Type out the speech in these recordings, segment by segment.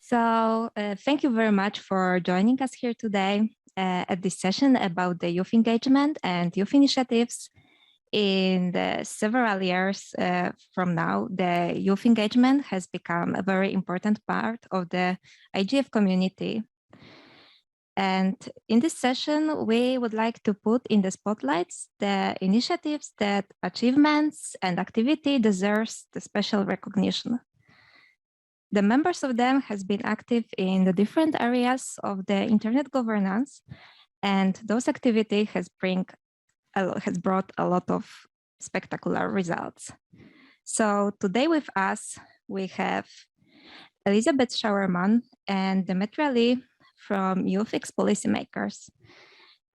Thank you very much for joining us here today at this session about the youth engagement and youth initiatives. In the several years from now, the youth engagement has become a very important part of the IGF community. And in this session, we would like to put in the spotlights the initiatives that achievements and activity deserves the special recognition. The members of them has been active in the different areas of the internet governance, and those activities has brought a lot of spectacular results. So today with us, we have Elisabeth Schauermann and Demetria from YouthxPolicymakers,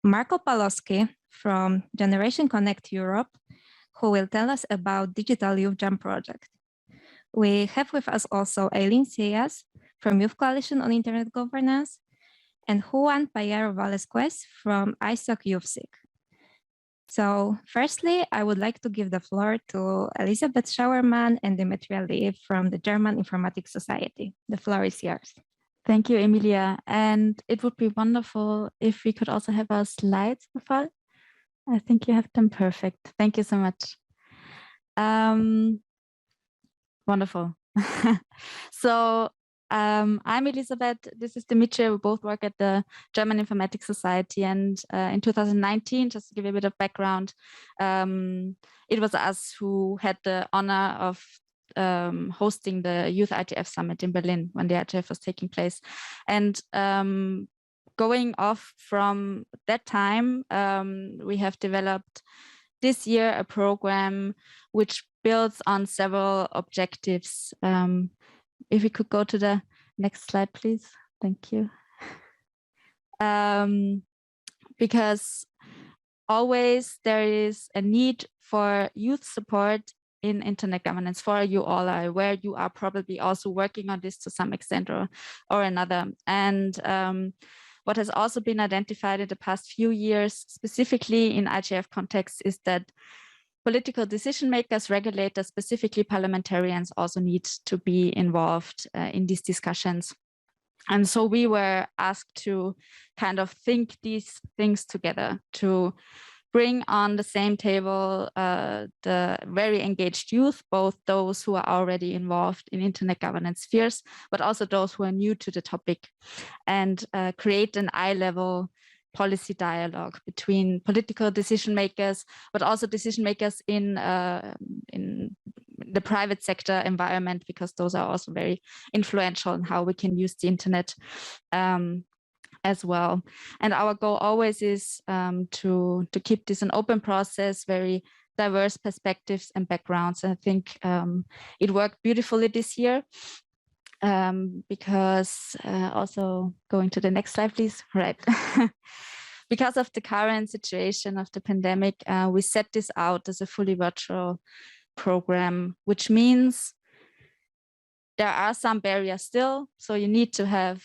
Marko Paloski from Generation Connect Europe, who will tell us about Digital Youth Jam project. We have with us also Eileen Cejas from Youth Coalition on Internet Governance, and Juan Pajaro Valesquez from ISOC YouthSig. So firstly, I would like to give the floor to Elisabeth Schauermann and Demetria from the German Informatics Society. The floor is yours. Thank you, Emilia. And it would be wonderful if we could also have our slides, Rafał. I think you have them perfect. Thank you so much. Wonderful. So I'm Elisabeth. This is Demetria. We both work at the German Informatics Society. And in 2019, just to give you a bit of background, it was us who had the honor of hosting the Youth IGF Summit in Berlin when the IGF was taking place. And going off from that time, we have developed this year a program which builds on several objectives. If we could go to the next slide, please. Thank you. Because always there is a need for youth support in internet governance. For you all are aware, you are probably also working on this to some extent or another. And what has also been identified in the past few years, specifically in IGF context, is that political decision makers, regulators, specifically parliamentarians, also need to be involved in these discussions. And so we were asked to kind of think these things together, to bring on the same table the very engaged youth, both those who are already involved in internet governance spheres, but also those who are new to the topic, and create an eye-level policy dialogue between political decision makers, but also decision makers in the private sector environment, because those are also very influential in how we can use the internet as well. And our goal always is to keep this an open process, very diverse perspectives and backgrounds. And I think it worked beautifully this year. Because also going to the next slide, please. Right. Because of the current situation of the pandemic, we set this out as a fully virtual program, which means there are some barriers still. So you need to have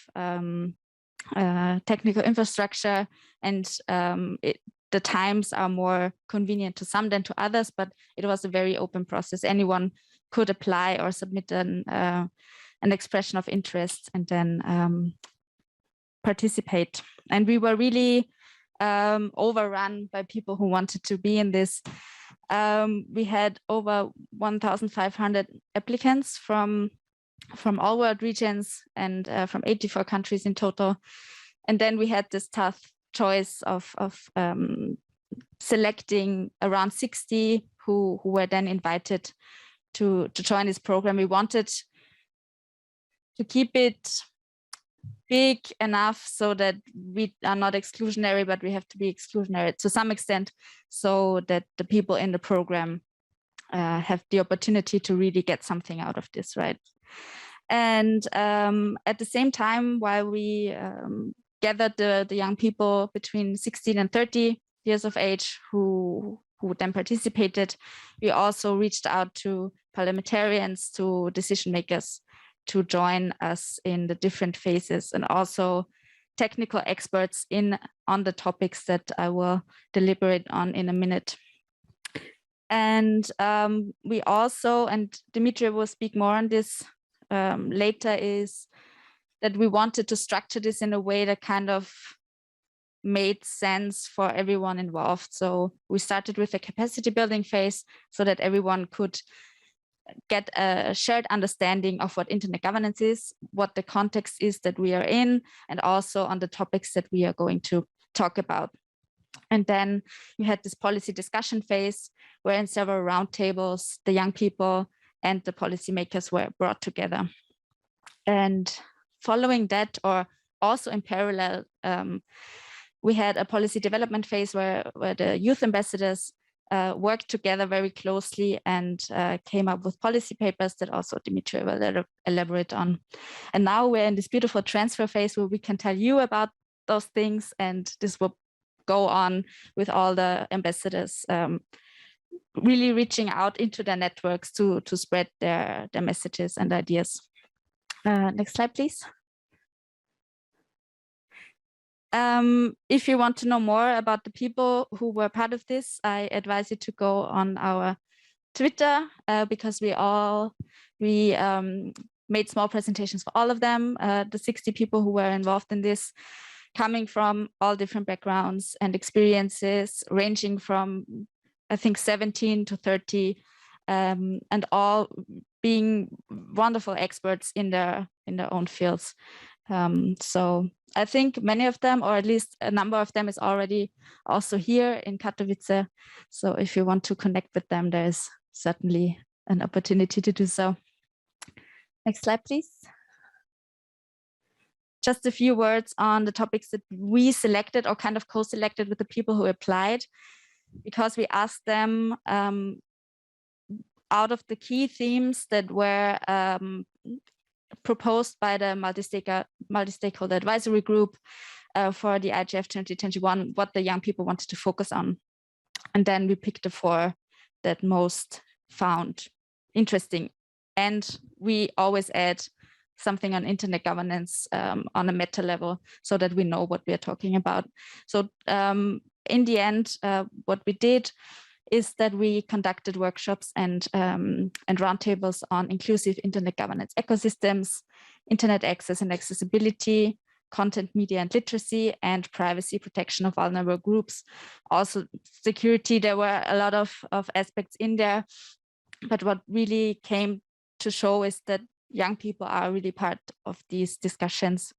technical infrastructure, and the times are more convenient to some than to others, but it was a very open process. Anyone could apply or submit an expression of interest and then participate. And we were really overrun by people who wanted to be in this. We had over 1,500 applicants from all world regions and from 84 countries in total. And then we had this tough choice of selecting around 60 who were then invited to join this program. We wanted to keep it big enough so that we are not exclusionary, but we have to be exclusionary to some extent, so that the people in the program have the opportunity to really get something out of this, right? And at the same time, while we gathered the young people between 16 and 30 years of age who then participated, we also reached out to parliamentarians, to decision makers, to join us in the different phases, and also technical experts on the topics that I will deliberate on in a minute. And we also, and Demetria will speak more on this later, is that we wanted to structure this in a way that kind of made sense for everyone involved. So we started with a capacity building phase so that everyone could get a shared understanding of what internet governance is, what the context is that we are in, and also on the topics that we are going to talk about. And then we had this policy discussion phase where in several roundtables, the young people and the policymakers were brought together. And following that, or also in parallel, we had a policy development phase where the youth ambassadors worked together very closely and came up with policy papers that also Demetria will elaborate on. And now we're in this beautiful transfer phase where we can tell you about those things, and this will go on with all the ambassadors really reaching out into their networks to spread their messages and ideas. Next slide, please. If you want to know more about the people who were part of this, I advise you to go on our Twitter because we made small presentations for all of them, the 60 people who were involved in this, coming from all different backgrounds and experiences, ranging from, I think, 17 to 30, and all being wonderful experts in their own fields. So I think many of them, or at least a number of them, is already also here in Katowice. So if you want to connect with them, there is certainly an opportunity to do so. Next slide, please. Just a few words on the topics that we selected or kind of co-selected with the people who applied, because we asked them out of the key themes that were proposed by the multi-stakeholder advisory group for the IGF 2021, what the young people wanted to focus on. And then we picked the 4 that most found interesting. And we always add something on internet governance on a meta level so that we know what we are talking about. So in the end, what we did is that we conducted workshops and roundtables on inclusive internet governance ecosystems, internet access and accessibility, content, media and literacy, and privacy protection of vulnerable groups. Also security, there were a lot of aspects in there, but what really came to show is that young people are really part of these discussions.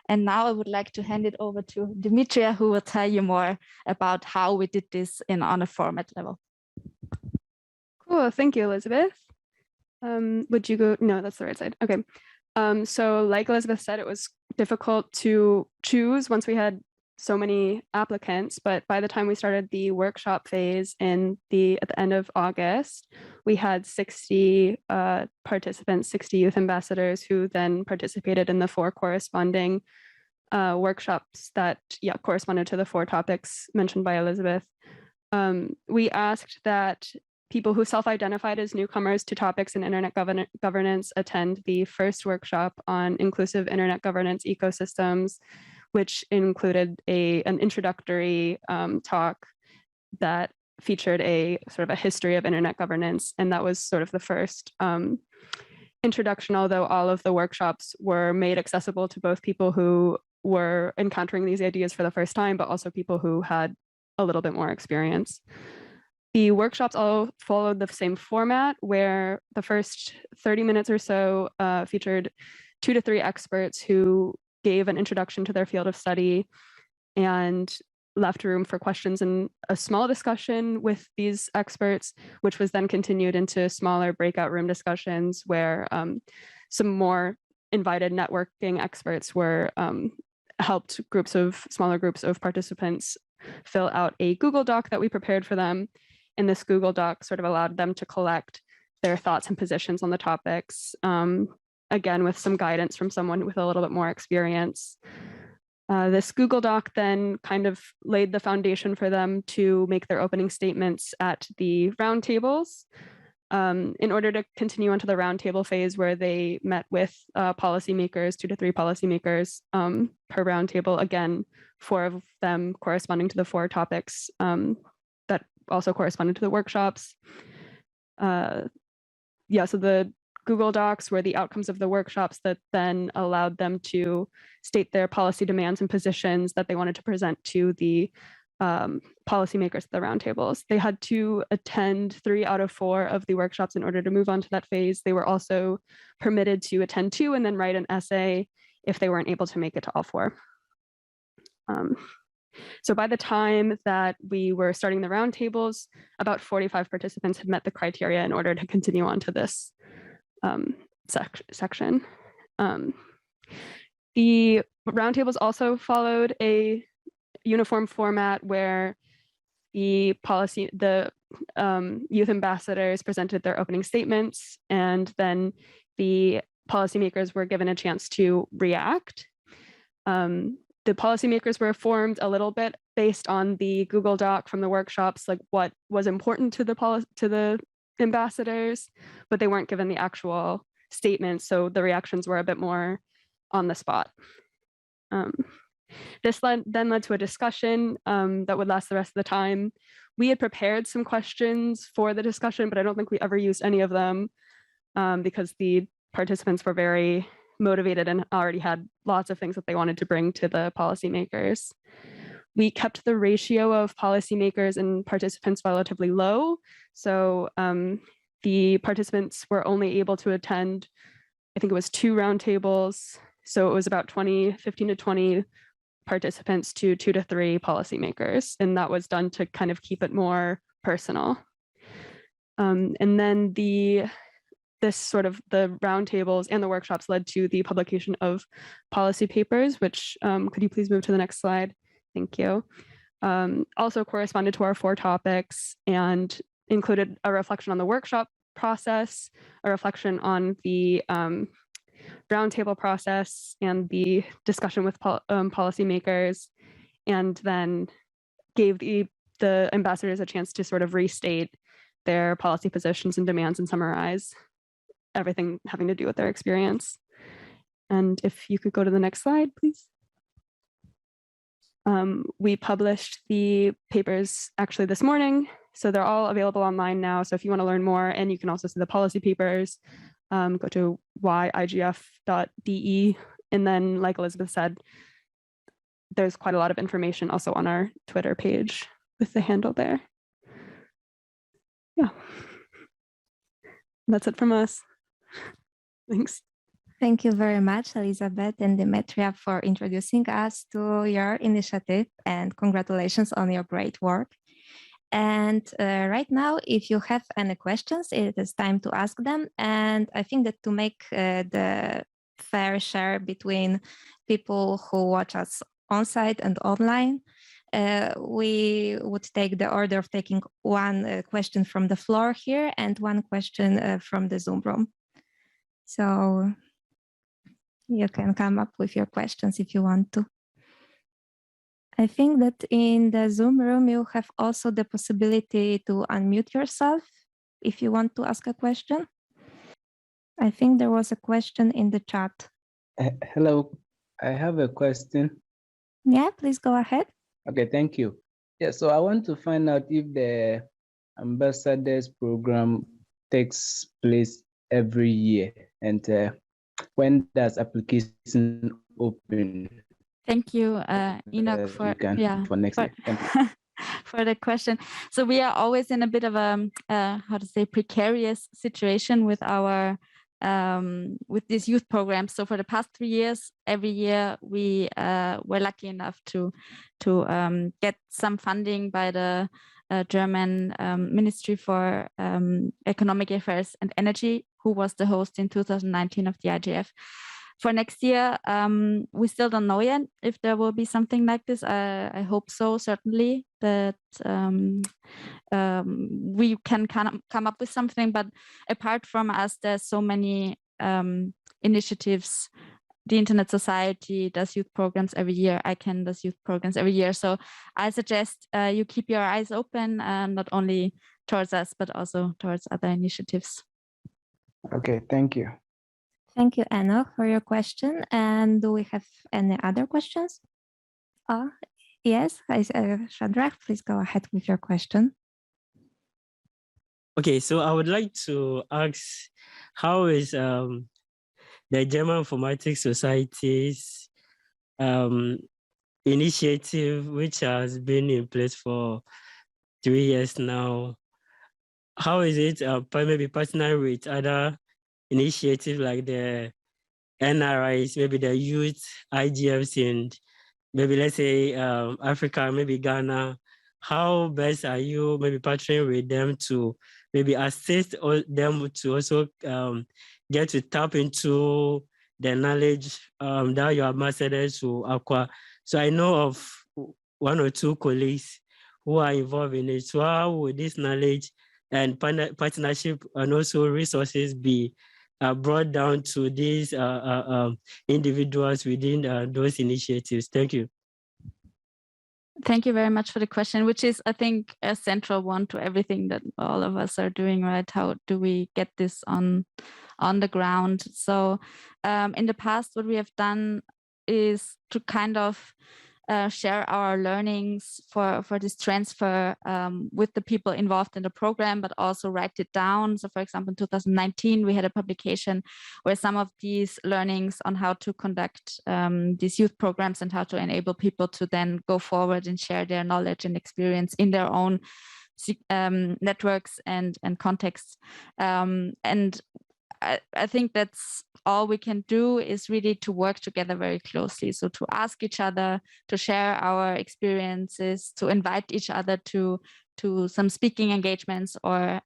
And now I would like to hand it over to Demetria, who will tell you more about how we did this on a format level. Cool, thank you, Elisabeth. Would you go? No, that's the right side. Okay. So like Elisabeth said, it was difficult to choose once we had so many applicants, but by the time we started the workshop phase at the end of August, we had 60 participants, 60 youth ambassadors who then participated in the 4 corresponding workshops that corresponded to the 4 topics mentioned by Elisabeth. We asked that people who self-identified as newcomers to topics in internet governance attend the first workshop on inclusive internet governance ecosystems, which included an introductory talk that featured a sort of a history of internet governance. And that was sort of the first introduction, although all of the workshops were made accessible to both people who were encountering these ideas for the first time, but also people who had a little bit more experience. The workshops all followed the same format, where the first 30 minutes or so featured 2 to 3 experts who gave an introduction to their field of study and left room for questions and a small discussion with these experts, which was then continued into smaller breakout room discussions where some more invited networking experts were helped smaller groups of participants fill out a Google Doc that we prepared for them. And this Google Doc sort of allowed them to collect their thoughts and positions on the topics, again, with some guidance from someone with a little bit more experience. This Google Doc then kind of laid the foundation for them to make their opening statements at the roundtables. In order to continue onto the roundtable phase, where they met with policymakers, 2 to 3 policymakers per roundtable, again, 4 of them corresponding to the 4 topics that also corresponded to the workshops. So the Google Docs were the outcomes of the workshops that then allowed them to state their policy demands and positions that they wanted to present to the policymakers at the roundtables. They had to attend 3 out of 4 of the workshops in order to move on to that phase. They were also permitted to attend 2 and then write an essay if they weren't able to make it to all 4. So by the time that we were starting the roundtables, about 45 participants had met the criteria in order to continue on to this section. The roundtables also followed a uniform format where the youth ambassadors presented their opening statements, and then the policymakers were given a chance to react. The policymakers were formed a little bit based on the Google Doc from the workshops, like what was important to the ambassadors, but they weren't given the actual statements, so the reactions were a bit more on the spot. This then led to a discussion that would last the rest of the time. We had prepared some questions for the discussion, but I don't think we ever used any of them because the participants were very motivated and already had lots of things that they wanted to bring to the policymakers. We kept the ratio of policymakers and participants relatively low. So the participants were only able to attend, I think it was 2 roundtables. So it was about 15 to 20 participants to 2 to 3 policymakers. And that was done to kind of keep it more personal. And then the roundtables and the workshops led to the publication of policy papers, which could you please move to the next slide? Thank you. Also corresponded to our 4 topics and included a reflection on the workshop process, a reflection on the roundtable process and the discussion with policymakers, and then gave the ambassadors a chance to sort of restate their policy positions and demands and summarize everything having to do with their experience. And if you could go to the next slide, please. We published the papers actually this morning, so they're all available online now. So if you want to learn more, and you can also see the policy papers, go to igf.de. And then, like Elisabeth said, there's quite a lot of information also on our Twitter page with the handle there. Yeah, that's it from us. Thanks. Thank you very much, Elisabeth and Demetria, for introducing us to your initiative, and congratulations on your great work. And right now, if you have any questions, it is time to ask them. And I think that to make the fair share between people who watch us on site and online, we would take the order of taking 1 question from the floor here and 1 question from the Zoom room. So you can come up with your questions if you want to. I think that in the Zoom room, you have also the possibility to unmute yourself if you want to ask a question. I think there was a question in the chat. Hello, I have a question. Yeah, please go ahead. Okay, thank you. Yeah, so I want to find out if the ambassadors program takes place every year, and when does application open? Thank you, Enoch, for next year. for the question. So we are always in a bit of a precarious situation with our with these youth programs. So for the past 3 years, every year we were lucky enough to get some funding by the German Ministry for Economic Affairs and Energy, who was the host in 2019 of the IGF. For next year, we still don't know yet if there will be something like this. I hope so, certainly, that we can come up with something. But apart from us, there's so many initiatives. The Internet Society does youth programs every year. ICANN does youth programs every year. So I suggest you keep your eyes open, not only towards us, but also towards other initiatives. Okay, thank you. Thank you, Enoch, for your question. And do we have any other questions? Yes, Shadrach, please go ahead with your question. Okay, so I would like to ask, how is the German Informatics Society's initiative, which has been in place for 3 years now, how is it maybe partnering with other initiatives like the NRIs, maybe the youth IGFs in maybe let's say Africa, maybe Ghana? How best are you maybe partnering with them to maybe assist them to also get to tap into the knowledge that your ambassadors to acquire? So I know of 1 or 2 colleagues who are involved in it. So how would this knowledge and partnership and also resources be brought down to these individuals within those initiatives? Thank you. Thank you very much for the question, which is, I think, a central one to everything that all of us are doing, right? How do we get this on the ground? So in the past, what we have done is to kind of share our learnings for this transfer with the people involved in the program, but also write it down. So for example, in 2019, we had a publication where some of these learnings on how to conduct these youth programs and how to enable people to then go forward and share their knowledge and experience in their own networks and contexts. And I think that's all we can do, is really to work together very closely. So to ask each other, to share our experiences, to invite each other to some speaking engagements or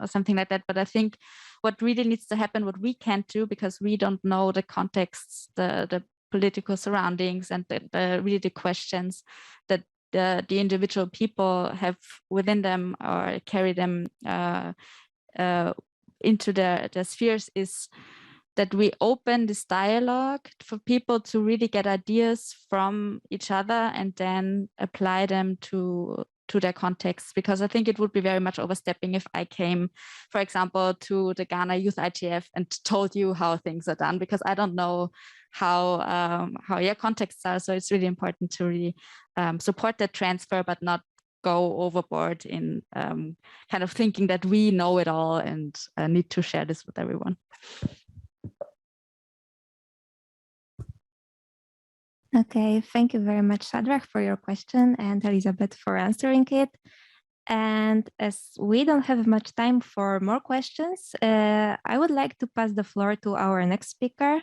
something like that. But I think what really needs to happen, what we can't do, because we don't know the contexts, the political surroundings, and really the questions that the individual people have within them or carry them into the spheres, is that we open this dialogue for people to really get ideas from each other and then apply them to their context. Because I think it would be very much overstepping if I came, for example, to the Ghana Youth IGF and told you how things are done, because I don't know how your contexts are. So it's really important to really support that transfer, but not go overboard in kind of thinking that we know it all and need to share this with everyone. Okay, thank you very much, Shadrach, for your question, and Elisabeth for answering it. And as we don't have much time for more questions, I would like to pass the floor to our next speaker,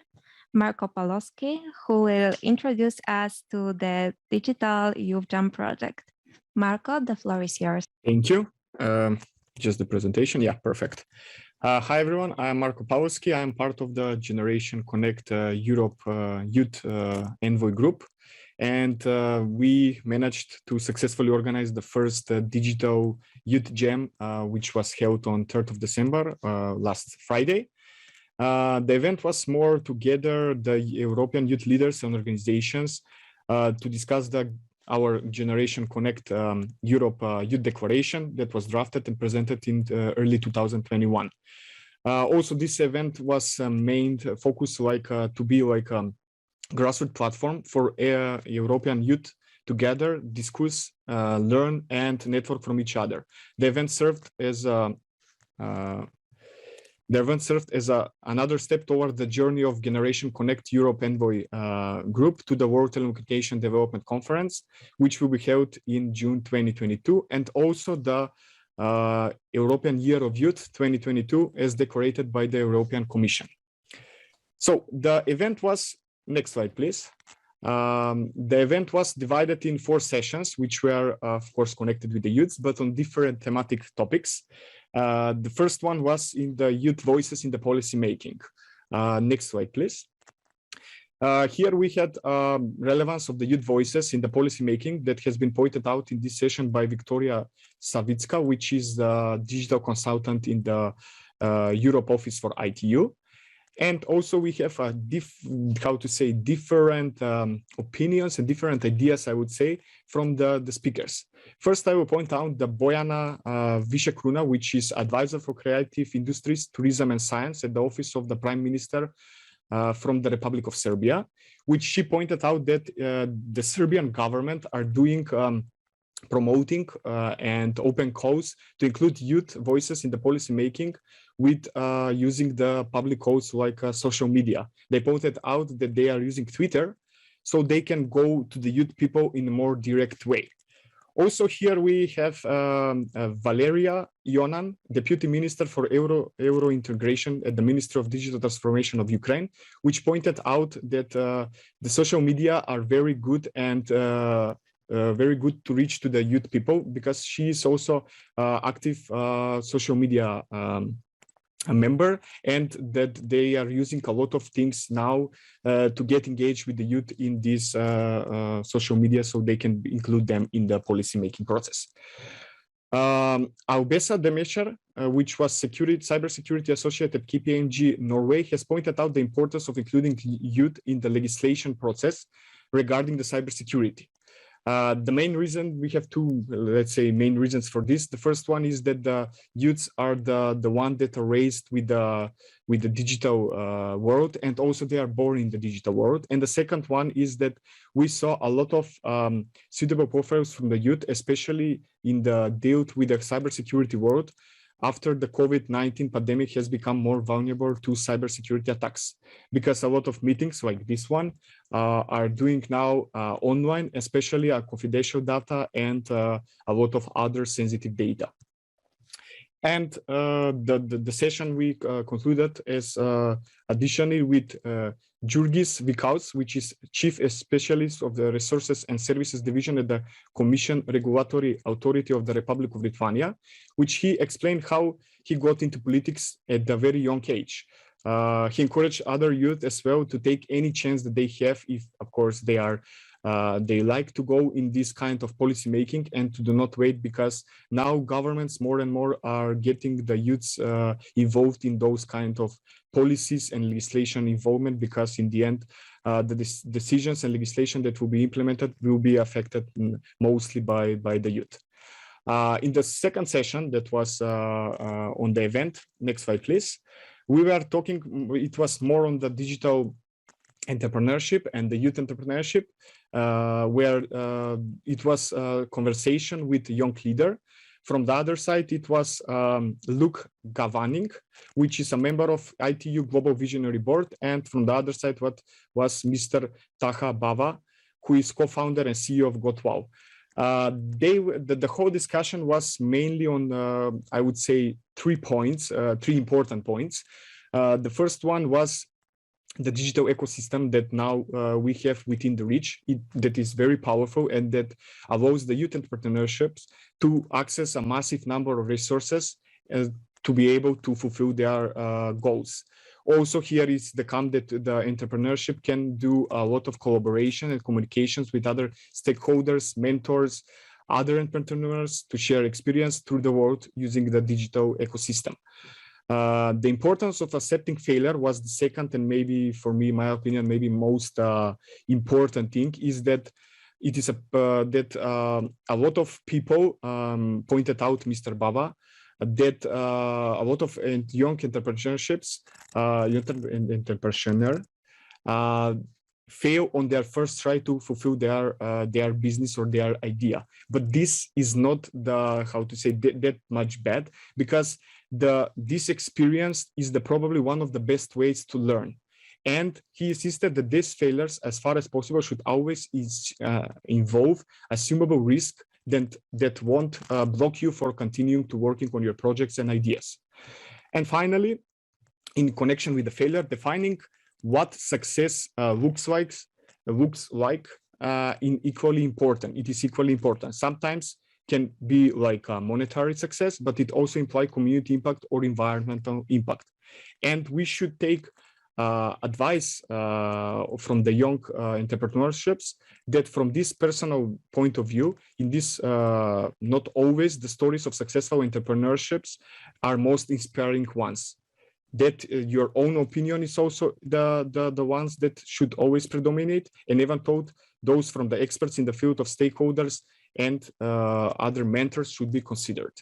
Marko Paloski, who will introduce us to the Digital Youth Jam project. Marko, the floor is yours. Thank you. Just the presentation. Yeah, perfect. Hi, everyone. I'm Marko Paloski. I'm part of the Generation Connect Europe Youth Envoy group. And we managed to successfully organize the first digital youth jam, which was held on 3rd of December, last Friday. The event was more to gather the European youth leaders and organizations to discuss our Generation Connect Europe Youth Declaration that was drafted and presented in early 2021. Also, this event was main focus to be like a grassroots platform for European youth to gather, discuss, learn, and network from each other. The event served as another step toward the journey of Generation Connect Europe Envoy group to the World Telecommunication Development Conference, which will be held in June 2022, and also the European Year of Youth 2022 as decorated by the European Commission. So the event was, next slide, please. The event was divided in 4 sessions, which were, of course, connected with the youths, but on different thematic topics. The first one was in the youth voices in the policy making. Next slide, please. Here we had relevance of the youth voices in the policy making that has been pointed out in this session by Victoria Savicka, which is the digital consultant in the Europe office for ITU. And also we have different opinions and different ideas, I would say, from the speakers. First, I will point out the Bojana Visekruna, which is advisor for creative industries, tourism and science at the office of the Prime Minister from the Republic of Serbia, which she pointed out that the Serbian government are doing promoting and open calls to include youth voices in the policy making with using the public calls like social media. They pointed out that they are using Twitter so they can go to the youth people in a more direct way. Also here we have Valeria Ionan, Deputy Minister for Euro Integration at the Ministry of Digital Transformation of Ukraine, which pointed out that the social media are very good and very good to reach to the youth people, because she is also active social media a member, and that they are using a lot of things now to get engaged with the youth in this social media, so they can include them in the policy making process. Aubesa Demetria, which was cybersecurity associate at KPMG Norway, has pointed out the importance of including youth in the legislation process regarding the cybersecurity. The main reason, we have two, let's say, main reasons for this. The first one is that the youths are the one that are raised with the digital world, and also they are born in the digital world. And the second one is that we saw a lot of suitable profiles from the youth, especially in the deal with the cybersecurity world, after the COVID-19 pandemic has become more vulnerable to cybersecurity attacks, because a lot of meetings like this one are doing now online, especially confidential data and a lot of other sensitive data. And the session we concluded is additionally with Jurgis Vikaus, which is Chief Specialist of the Resources and Services Division at the Commission Regulatory Authority of the Republic of Lithuania, which he explained how he got into politics at a very young age. He encouraged other youth as well to take any chance that they have, if of course they are they like to go in this kind of policy making, and to do not wait, because now governments more and more are getting the youths involved in those kind of policies and legislation involvement, because in the end the decisions and legislation that will be implemented will be affected mostly by the youth. In the second session that was on the event, next slide please, we were talking, it was more on the digital entrepreneurship and the youth entrepreneurship, where it was a conversation with a young leader. From the other side, it was Luke Gavaning, which is a member of ITU Global Visionary Board. And from the other side, what was Mr. Taha Bava, who is co-founder and CEO of GotWow. The whole discussion was mainly on, I would say, 3 points, 3 important points. The first one was the digital ecosystem that now we have within the reach, that is very powerful and that allows the youth entrepreneurships to access a massive number of resources to be able to fulfill their goals. Also, here is the camp that the entrepreneurship can do a lot of collaboration and communications with other stakeholders, mentors, other entrepreneurs to share experience through the world using the digital ecosystem. The importance of accepting failure was the second, and maybe for me, my opinion, maybe most important thing is that it is a lot of people pointed out, Mr. Baba, that a lot of young entrepreneurships, entrepreneur fail on their first try to fulfill their business or their idea. But this is not the, how to say, that much bad, because this experience is probably one of the best ways to learn. And he insisted that these failures, as far as possible, should always involve assumable risk that won't block you for continuing to working on your projects and ideas. And finally, in connection with the failure, defining what success looks like in equally important. It is equally important. Sometimes can be like a monetary success, but it also implies community impact or environmental impact. And we should take advice from the young entrepreneurships that from this personal point of view, in this, not always the stories of successful entrepreneurships are most inspiring ones. That your own opinion is also the ones that should always predominate, and even though those from the experts in the field of stakeholders and other mentors should be considered.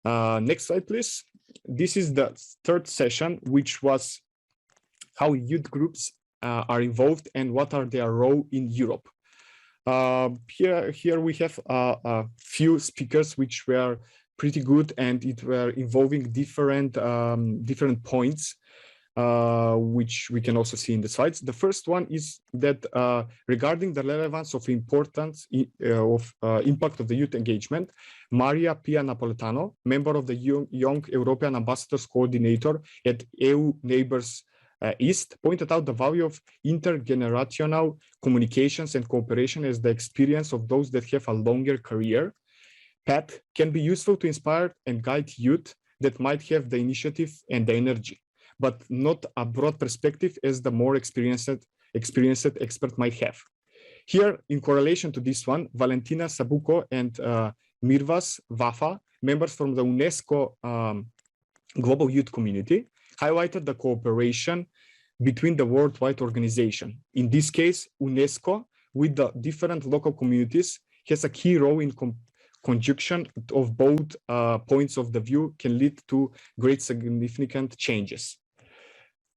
Next slide, please. This is the third session, which was how youth groups are involved and what are their role in Europe. Here we have a few speakers which were pretty good, and it were involving different points, which we can also see in the slides. The first one is that regarding the relevance of importance of impact of the youth engagement, Maria Pia Napoletano, member of the Young European Ambassadors Coordinator at EU Neighbors East, pointed out the value of intergenerational communications and cooperation as the experience of those that have a longer career path can be useful to inspire and guide youth that might have the initiative and the energy, but not a broad perspective as the more experienced expert might have. Here, in correlation to this one, Valentina Sabuko and Mirvas Vafa, members from the UNESCO Global Youth Community, highlighted the cooperation between the worldwide organization. In this case, UNESCO, with the different local communities, has a key role in conjunction of both points of the view can lead to great significant changes.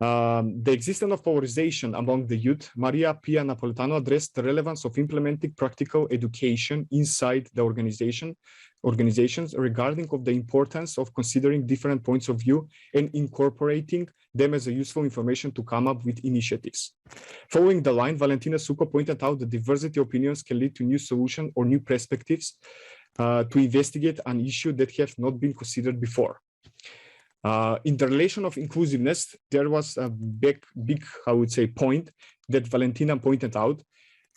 The existence of polarization among the youth, Maria Pia Napoletano addressed the relevance of implementing practical education inside the organizations regarding of the importance of considering different points of view and incorporating them as a useful information to come up with initiatives. Following the line, Valentina Suko pointed out that diversity opinions can lead to new solutions or new perspectives to investigate an issue that have not been considered before. In the relation of inclusiveness, there was a big, I would say, point that Valentina pointed out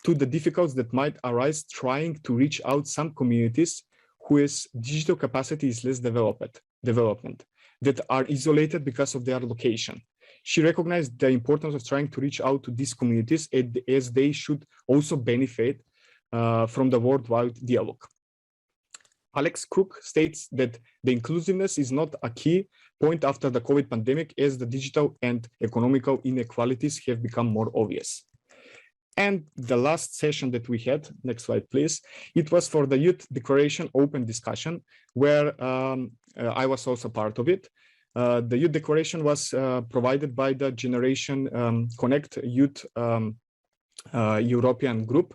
to the difficulties that might arise trying to reach out some communities whose digital capacity is less development that are isolated because of their location. She recognized the importance of trying to reach out to these communities as they should also benefit from the worldwide dialogue. Alex Cook states that the inclusiveness is not a key point after the COVID pandemic, as the digital and economical inequalities have become more obvious. And the last session that we had, next slide, please, it was for the Youth Declaration open discussion, where I was also part of it. The Youth Declaration was provided by the Generation Connect Youth European Group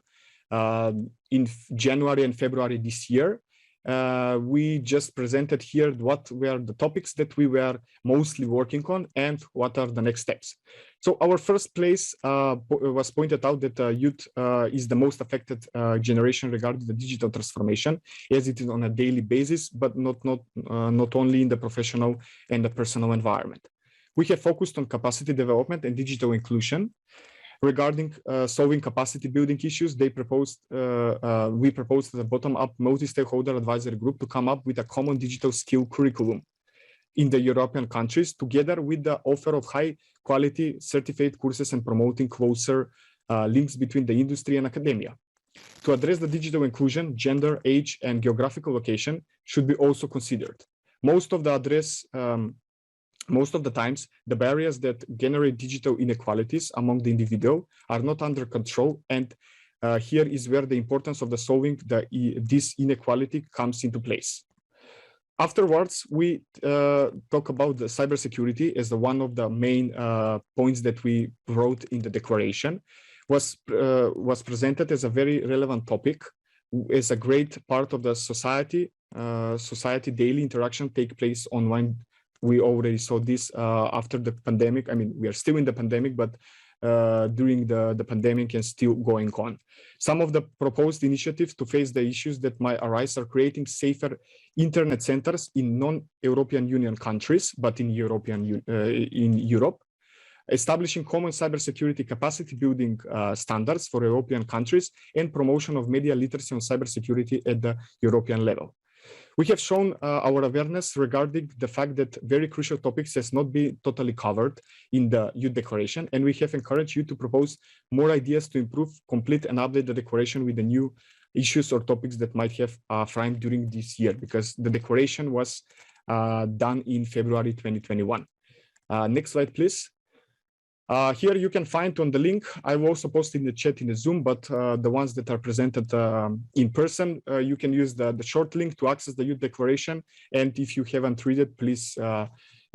in January and February this year. We just presented here what were the topics that we were mostly working on and what are the next steps. So our first place was pointed out that youth is the most affected generation regarding the digital transformation, as it is on a daily basis, but not only in the professional and the personal environment. We have focused on capacity development and digital inclusion. Regarding solving capacity building issues, we proposed the bottom-up multi-stakeholder advisory group to come up with a common digital skill curriculum in the European countries, together with the offer of high-quality certificate courses and promoting closer links between the industry and academia. To address the digital inclusion, gender, age, and geographical location should be also considered. Most of the times, the barriers that generate digital inequalities among the individual are not under control, and here is where the importance of the solving this inequality comes into place. Afterwards, we talk about the cybersecurity as one of the main points that we wrote in the declaration. Was presented as a very relevant topic, as a great part of the society daily interaction take place online. We already saw this after the pandemic. I mean, we are still in the pandemic, but during the pandemic and still going on. Some of the proposed initiatives to face the issues that might arise are creating safer internet centers in non-European Union countries, but in Europe, establishing common cybersecurity capacity building standards for European countries, and promotion of media literacy on cybersecurity at the European level. We have shown our awareness regarding the fact that very crucial topics has not been totally covered in the Youth Declaration, and we have encouraged you to propose more ideas to improve, complete, and update the declaration with the new issues or topics that might have framed during this year, because the declaration was done in February 2021. Next slide, please. Here you can find on the link, I will also post in the chat in the Zoom, but the ones that are presented in person, you can use the short link to access the Youth Declaration. And if you haven't read it, please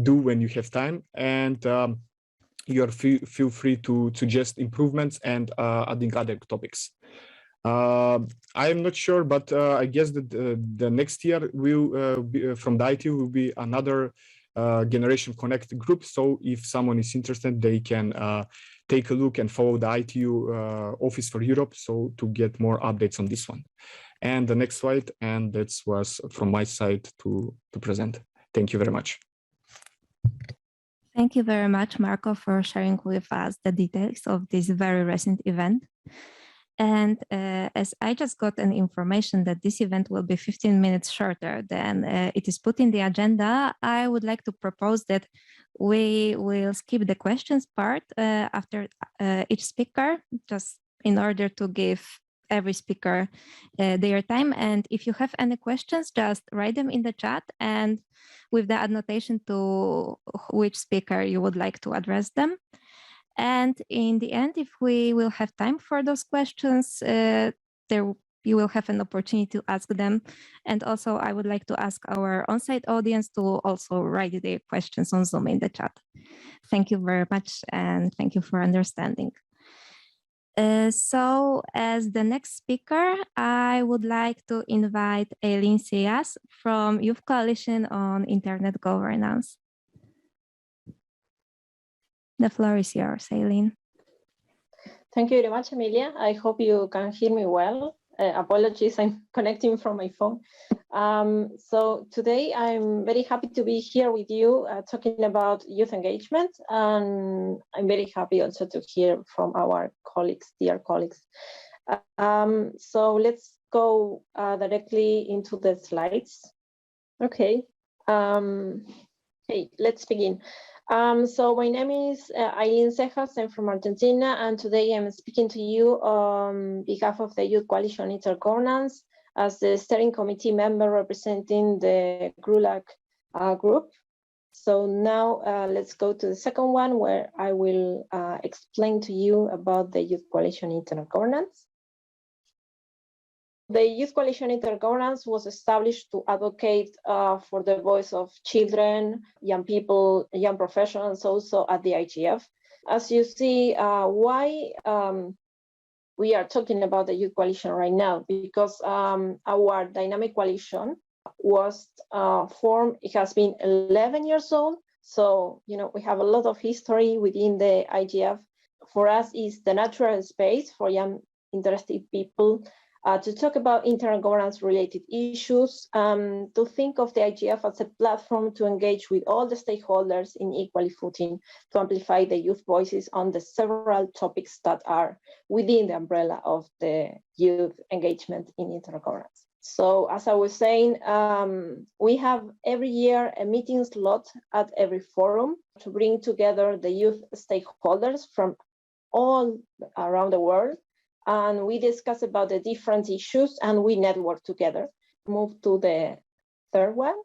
do when you have time. And you are feel free to suggest improvements and adding other topics. I'm not sure, but I guess that the next year will be, from the ITU will be another Generation Connect group. So if someone is interested, they can take a look and follow the ITU Office for Europe, so to get more updates on this one. And the next slide, and that was from my side to present. Thank you very much. Thank you very much, Marko, for sharing with us the details of this very recent event. And as I just got an information that this event will be 15 minutes shorter than it is put in the agenda, I would like to propose that we will skip the questions part after each speaker, just in order to give every speaker their time. And if you have any questions, just write them in the chat and with the annotation to which speaker you would like to address them. And in the end, if we will have time for those questions, you will have an opportunity to ask them. And also, I would like to ask our on-site audience to also write their questions on Zoom in the chat. Thank you very much, and thank you for understanding. So as the next speaker, I would like to invite Eileen Cejas from Youth Coalition on Internet Governance. The floor is yours, Eileen. Thank you very much, Emilia. I hope you can hear me well. Apologies, I'm connecting from my phone. So today I'm very happy to be here with you talking about youth engagement. And I'm very happy also to hear from our colleagues, dear colleagues. So let's go directly into the slides. Okay. Okay, let's begin. So my name is Eileen Cejas. I'm from Argentina, and today I'm speaking to you on behalf of the Youth Coalition Intergovernance as the steering committee member representing the GRULAC group. So now let's go to the second one, where I will explain to you about the Youth Coalition Intergovernance. The Youth Coalition Intergovernance was established to advocate for the voice of children, young people, young professionals, also at the IGF. As you see, why we are talking about the Youth Coalition right now, because our dynamic coalition was formed, it has been 11 years old. So, you know, we have a lot of history within the IGF. For us, it's the natural space for young, interested people to talk about intergovernance related issues, to think of the IGF as a platform to engage with all the stakeholders in equal footing, to amplify the youth voices on the several topics that are within the umbrella of the youth engagement in intergovernance. So as I was saying, we have every year a meeting slot at every forum to bring together the youth stakeholders from all around the world. And we discuss about the different issues and we network together. Move to the third one.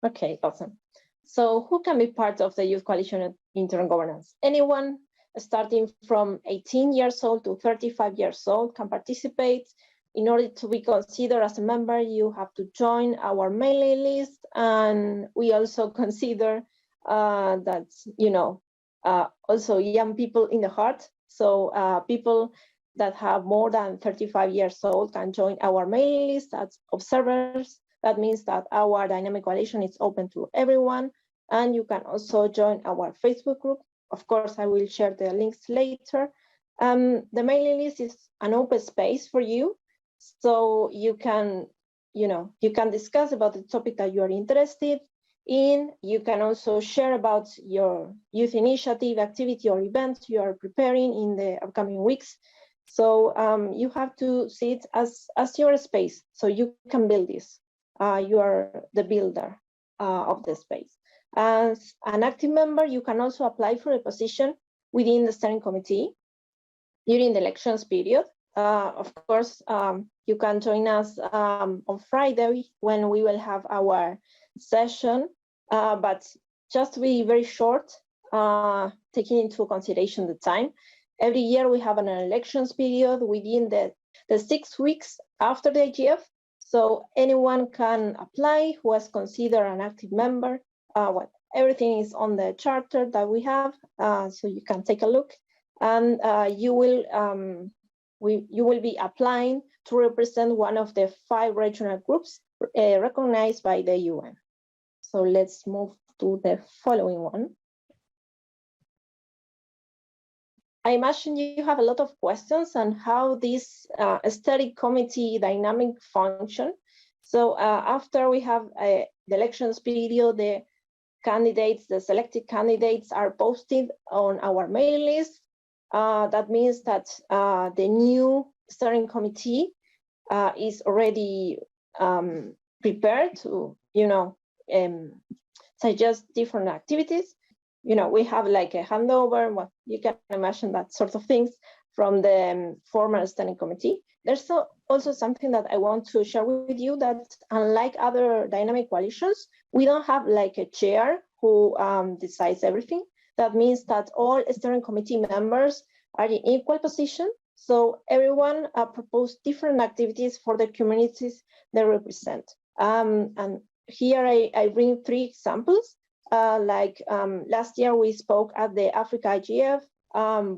Okay, awesome. So who can be part of the Youth Coalition Intergovernance? Anyone starting from 18 years old to 35 years old can participate. In order to be considered as a member, you have to join our mailing list. And we also consider that, you know, also young people in the heart. So people that have more than 35 years old can join our mailing list as observers. That means that our dynamic coalition is open to everyone. And you can also join our Facebook group. Of course, I will share the links later. The mailing list is an open space for you. So you can, you know, you can discuss about the topic that you are interested in. You can also share about your youth initiative, activity, or event you are preparing in the upcoming weeks. So you have to see it as your space, so you can build this. You are the builder of the space. As an active member, you can also apply for a position within the steering committee during the elections period. Of course, you can join us on Friday when we will have our session, but just to be very short, taking into consideration the time. Every year we have an elections period within the 6 weeks after the IGF. So anyone can apply who has considered an active member. Everything is on the charter that we have, so you can take a look. And you will you will be applying to represent one of the 5 regional groups recognized by the UN. So let's move to the following one. I imagine you have a lot of questions on how this steering committee dynamic function. So after we have the elections period, the selected candidates are posted on our mailing list. That means that the new steering committee is already prepared to, suggest different activities. We have like a handover. Well, you can imagine that sort of things from the former standing committee. There's also something that I want to share with you, that unlike other dynamic coalitions, we don't have like a chair who decides everything. That means that all steering committee members are in equal position. So everyone proposed different activities for the communities they represent. And here I bring 3 examples. Last year we spoke at the Africa IGF.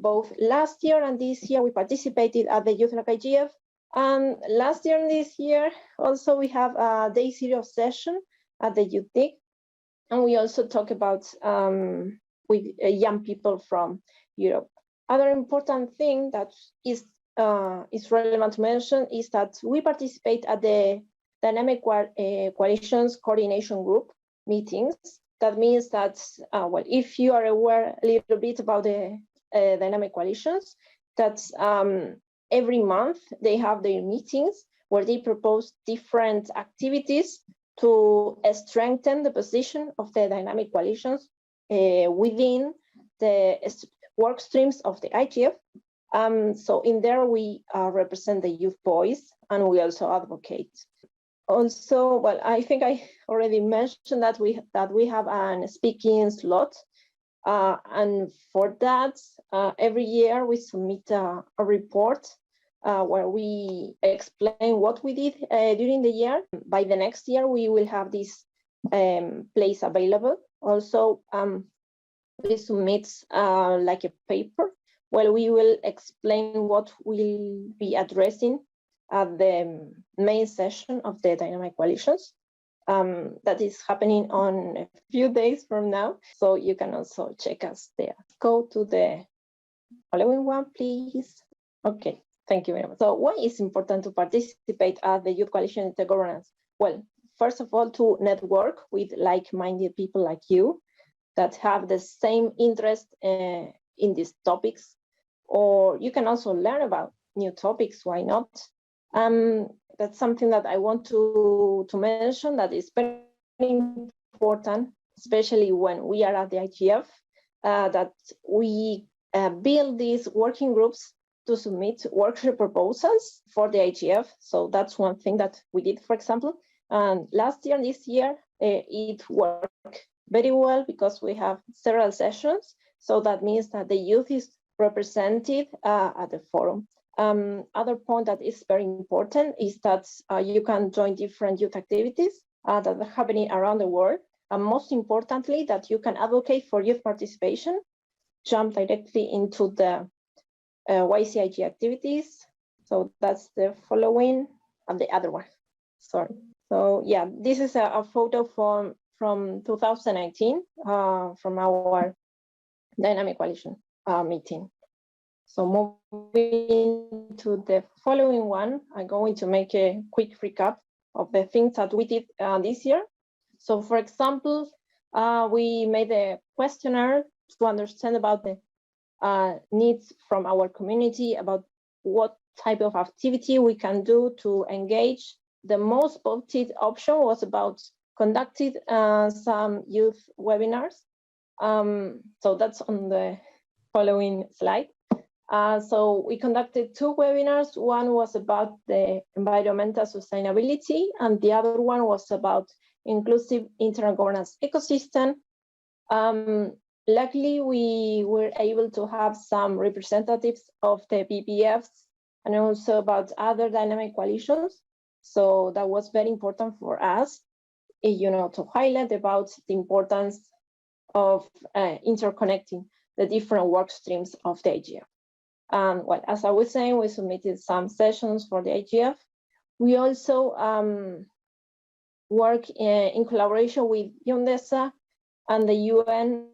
Both last year and this year we participated at the Youth IGF. And last year and this year also we have a day 0 session at the Youth DIG. And we also talk about with young people from Europe. Other important thing that is relevant to mention is that we participate at the Dynamic Coalitions Coordination Group meetings. That means that, well, if you are aware a little bit about the Dynamic Coalitions, that every month they have their meetings where they propose different activities to strengthen the position of the Dynamic Coalitions within the work streams of the IGF. So in there we represent the youth voice, and we also advocate. Also, well, I think I already mentioned that we have a speaking slot, and for that, every year we submit a report where we explain what we did during the year. By the next year, we will have this place available. Also, we submit like a paper where we will explain what we'll be addressing at the main session of the Dynamic Coalitions. That is happening on a few days from now, so you can also check us there. Go to the following one, please. Okay, thank you very much. So why is important to participate at the Youth Coalition Intergovernance? Well, first of all, to network with like-minded people like you that have the same interest in these topics, or you can also learn about new topics, why not? That's something that I want to mention, that is very important, especially when we are at the IGF, that we build these working groups to submit workshop proposals for the IGF. So that's one thing that we did, for example. And last year and this year, it worked very well because we have several sessions. So that means that the youth is represented at the forum. Other point that is very important is that you can join different youth activities that are happening around the world. And most importantly, that you can advocate for youth participation, jump directly into the YCIG activities. So that's the following, and the other one, sorry. So yeah, this is a photo from 2019 from our Dynamic Coalition meeting. So moving to the following one, I'm going to make a quick recap of the things that we did this year. So for example, we made a questionnaire to understand about the needs from our community, about what type of activity we can do to engage. The most voted option was about conducting some youth webinars. So that's on the following slide. So we conducted 2 webinars. One was about the environmental sustainability, and the other one was about inclusive intergovernance ecosystem. Luckily, we were able to have some representatives of the BPFs and also about other dynamic coalitions. So that was very important for us, to highlight about the importance of interconnecting the different work streams of the IGF. Well, as I was saying, we submitted some sessions for the IGF. We also work in collaboration with UNDESA and the UN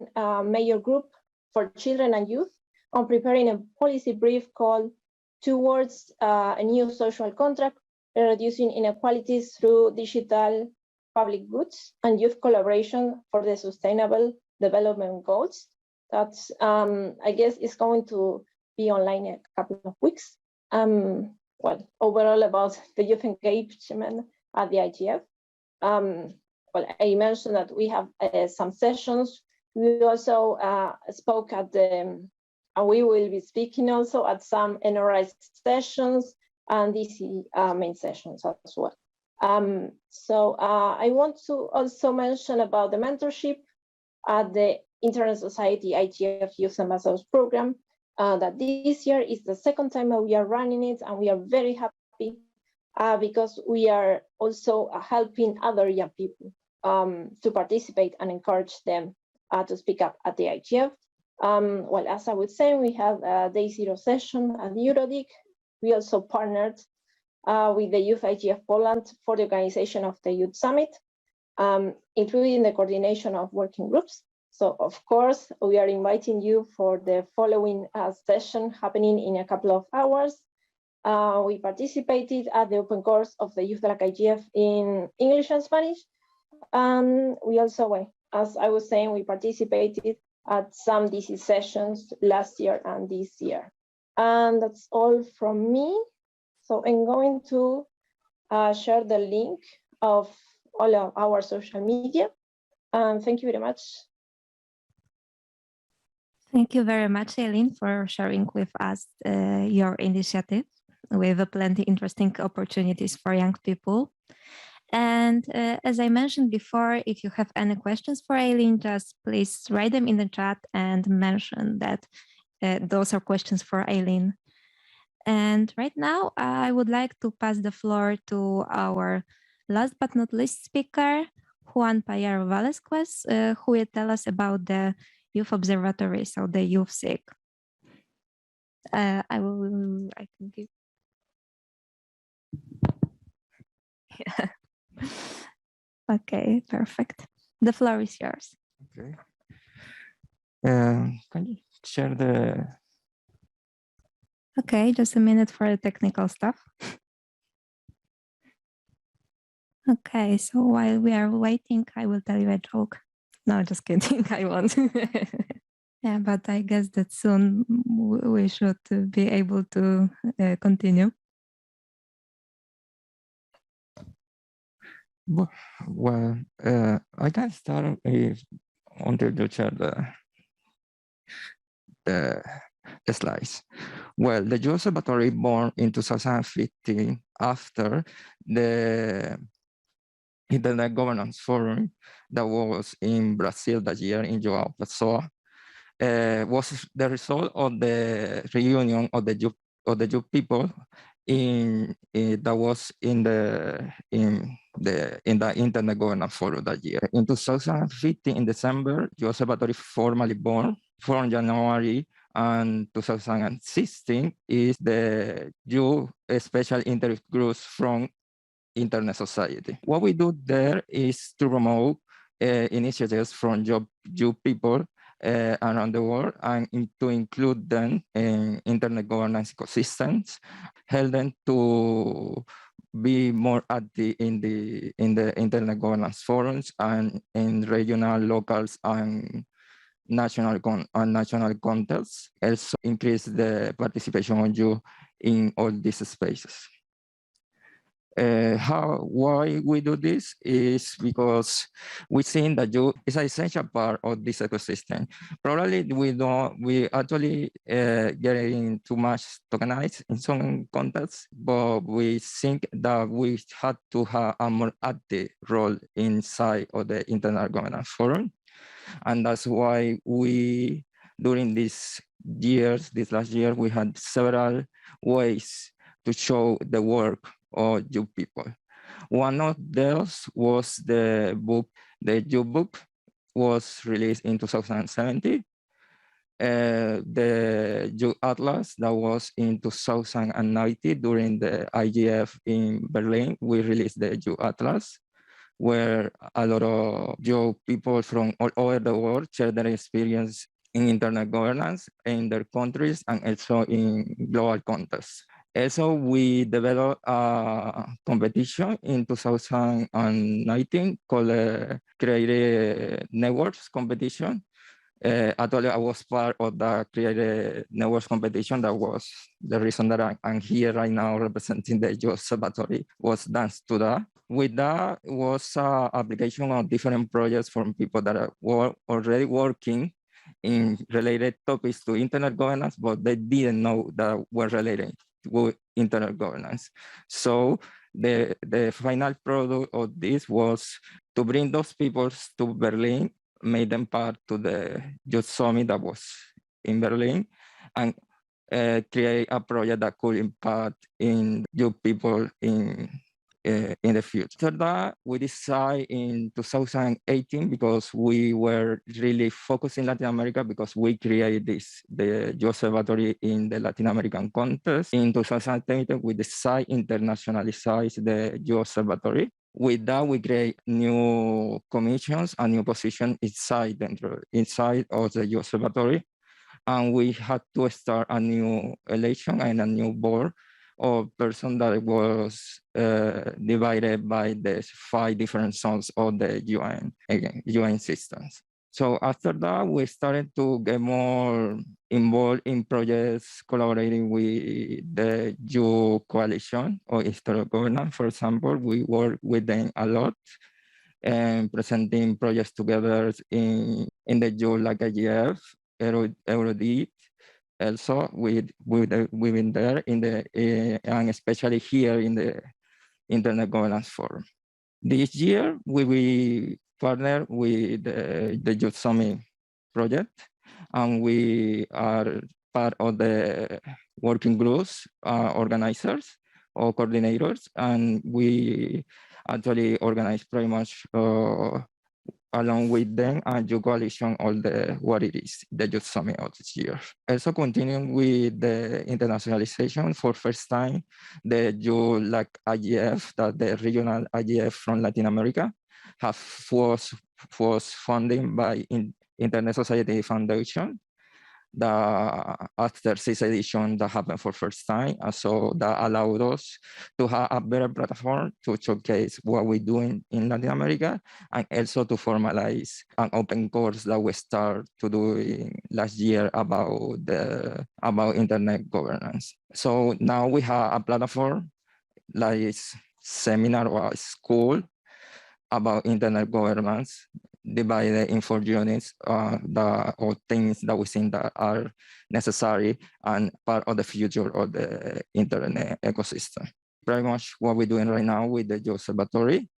Major Group for Children and Youth on preparing a policy brief called Towards a New Social Contract, Reducing Inequalities Through Digital Public Goods and Youth Collaboration for the Sustainable Development Goals. That's, I guess, is going to be online in a couple of weeks. Well, overall about the youth engagement at the IGF. Well, I mentioned that we have some sessions. We also spoke at the, and we will be speaking also at some NRI sessions and DC main sessions as well. So I want to also mention about the mentorship at the Internet Society IGF Youth Ambassadors Program, that this year is the second time that we are running it, and we are very happy because we are also helping other young people to participate and encourage them to speak up at the IGF. Well, as I was saying, we have a Day Zero session at Eurodic. We also partnered with the Youth IGF Poland for the organization of the Youth Summit, including the coordination of working groups. So, of course, we are inviting you for the following session happening in a couple of hours. We participated at the open course of the Youth IGF in English and Spanish. We also, as I was saying, we participated at some DC sessions last year and this year. And that's all from me. So I'm going to share the link of all of our social media. Thank you very much. Thank you very much, Eileen, for sharing with us your initiative with plenty interesting opportunities for young people. And as I mentioned before, if you have any questions for Eileen, just please write them in the chat and mention that those are questions for Eileen. And right now, I would like to pass the floor to our last but not least speaker, Juan Pajaro Valesquez, who will tell us about the Youth Observatory, so the YouthxIC. I can give. Yeah. Okay, perfect. The floor is yours. Okay. Can you share the... Okay, just a minute for the technical stuff. Okay, so while we are waiting, I will tell you a joke. No, just kidding, I won't. Yeah, but I guess that soon we should be able to continue. Well, I can start if until you share the slides. Well, the Youth Observatory born in 2015 after the Internet Governance Forum that was in Brazil that year in João Pessoa, was the result of the reunion of the youth people that was in the Internet Governance Forum that year. In 2015, in December, Youth Observatory formally born. From January and 2016 is the Youth Special Interest Groups from Internet Society. What we do there is to promote initiatives from youth people around the world and to include them in internet governance ecosystems, help them to be more active in the internet governance forums and in regional, locals, and national contexts. Also increase the participation of youth in all these spaces. Why we do this is because we think that youth is an essential part of this ecosystem. Probably we actually getting too much tokenized in some contexts, but we think that we had to have a more active role inside of the Internet Governance Forum. And that's why we, during this last year, we had several ways to show the work of youth people. One of those was the book. The youth book was released in 2017. the Youth Atlas that was in 2019 during the IGF in Berlin. We released the Youth Atlas, where a lot of young people from all over the world share their experience in internet governance in their countries and also in global context. Also, we developed a competition in 2019 called Creative Networks Competition. Actually, I was part of the Creative Networks competition. That was the reason that I'm here right now representing the Youth Observatory, was thanks to that. With that was an application of different projects from people that were already working in related topics to internet governance, but they didn't know that were related to internet governance. So the final product of this was to bring those people to Berlin, made them part to the Youth Summit that was in Berlin, and create a project that could impact in young people in the future. After that, we decided in 2018, because we were really focused in Latin America, because we created the Youth Observatory in the Latin American context. In 2018, we decided to internationalize the Youth Observatory. With that, we create new commissions and new positions inside of the Youth Observatory. And we had to start a new election and a new board of person that was divided by the 5 different zones of the UN systems. So after that, we started to get more involved in projects collaborating with the Youth Coalition or Historic Governance. For example, we work with them a lot and presenting projects together in the Youth like IGF, Erudit. Also, we've been there in the and especially here in the Internet Governance Forum. This year, we will partner with the Youth Summit project, and we are part of the working groups, organizers or coordinators, and we actually organize pretty much along with them and Youth Coalition all what it is, the Youth Summit of this year. Also continuing with the internationalization, for first time, the Youth like IGF, that the regional IGF from Latin America, was funded by Internet Society Foundation. After 6th edition that happened for first time, and so that allowed us to have a better platform to showcase what we're doing in Latin America, and also to formalize an open course that we started to do last year about internet governance. So now we have a platform like seminar or a school about internet governance, divided in 4 units or things that we think that are necessary and part of the future of the internet ecosystem. Pretty much what we're doing right now with the Youth Observatory.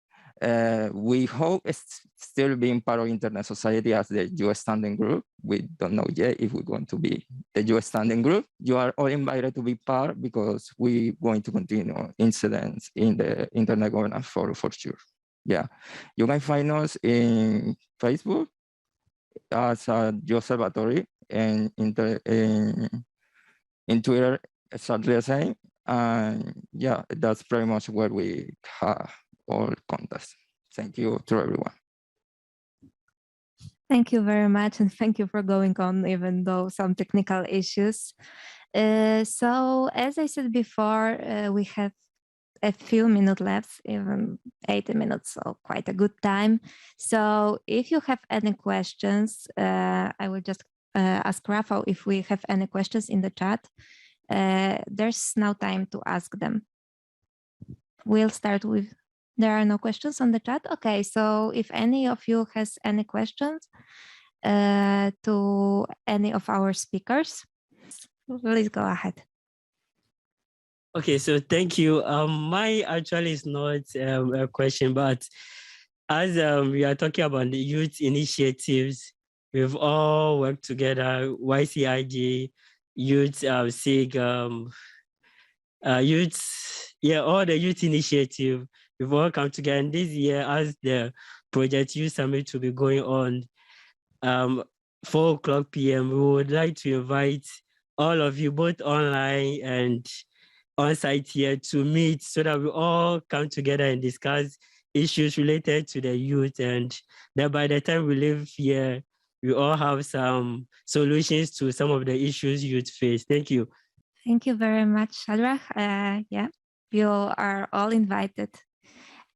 We hope it's still being part of Internet Society as the US Standing Group. We don't know yet if we're going to be the US Standing Group. You are all invited to be part, because we're going to continue incidents in the Internet Governance Forum for sure. Yeah, you can find us in Facebook as Youth Observatory, and in Twitter exactly the same. And yeah, that's pretty much where we have all contests. Thank you to everyone. Thank you very much, and thank you for going on, even though some technical issues. So as I said before, we have a few minutes left, even 80 minutes, so quite a good time. So if you have any questions, I will just ask Rafał if we have any questions in the chat. There's now time to ask them. We'll start with, there are no questions on the chat? Okay, so if any of you has any questions to any of our speakers, please go ahead. Okay, so thank you. My actually is not a question, but as we are talking about the youth initiatives, we've all worked together, YCIG, Youth, SIG, youth, yeah, all the youth initiative, we've all come together. And this year, as the Project Youth Summit will be going on, 4 p.m. We would like to invite all of you, both online and on site here, to meet so that we all come together and discuss issues related to the youth, and that by the time we leave here, we all have some solutions to some of the issues youth face. Thank you. Thank you very much, Shadrach. Yeah, you are all invited.